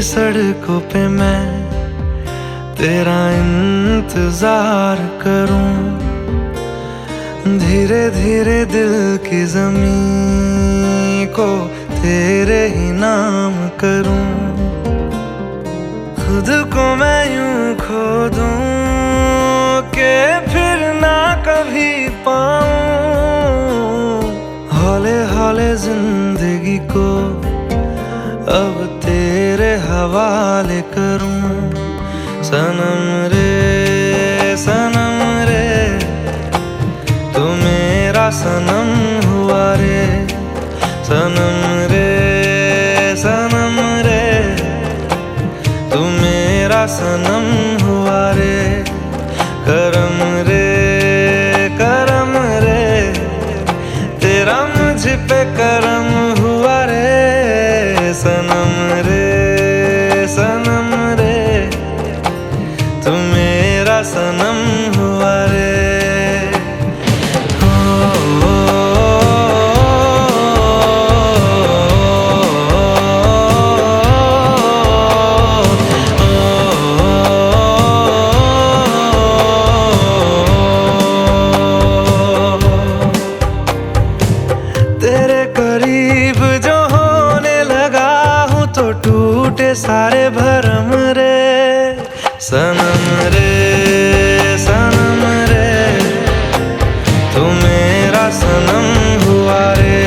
सड़कों पे मैं तेरा इंतजार करूं, धीरे धीरे दिल की ज़मीं को तेरे ही नाम करूं। खुद को मैं यूं खो दूं कि फिर ना कभी पाऊं, हौले हौले जिंदगी को अब तेरे हवाले करूं। सनम रे तू मेरा सनम हुआ रे। सनम रे तू मेरा सनम हुआ रे। करम रे तेरा मुझ पे करम हुआ रे। सनम रे तू मेरा सनम हुआ रे। तेरे करीब जो होने लगा हूँ तो टूटे सारे भरम रे। सनम रे तू मेरा सनम हुआ रे।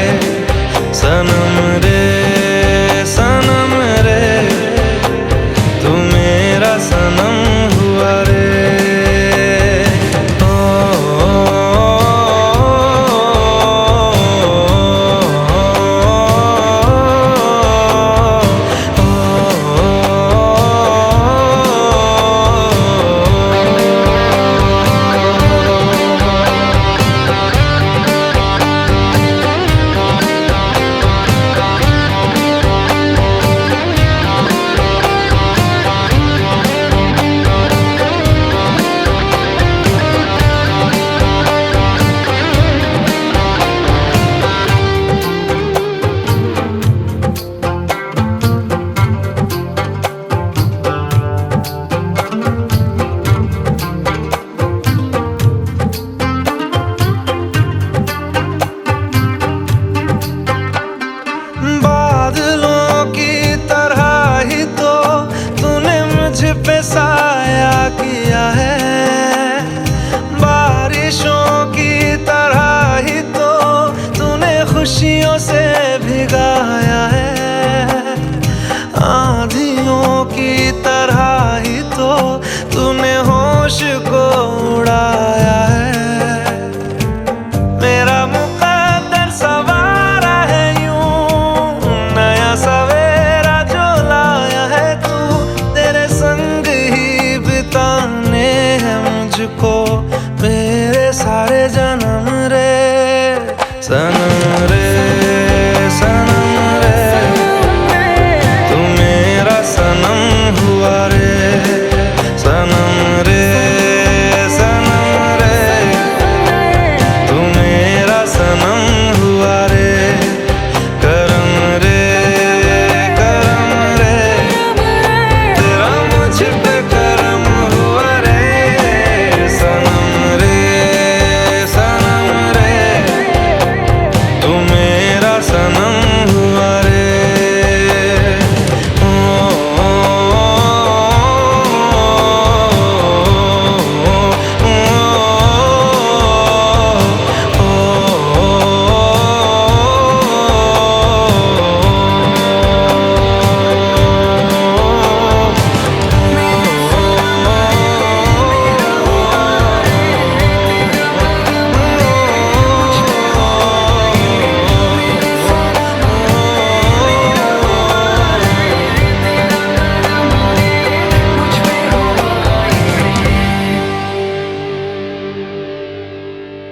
सनम रे तू मेरा सनम हुआ रे। पे साया किया है, बारिशों की तरह ही तो तूने खुशियों से भिगाया है।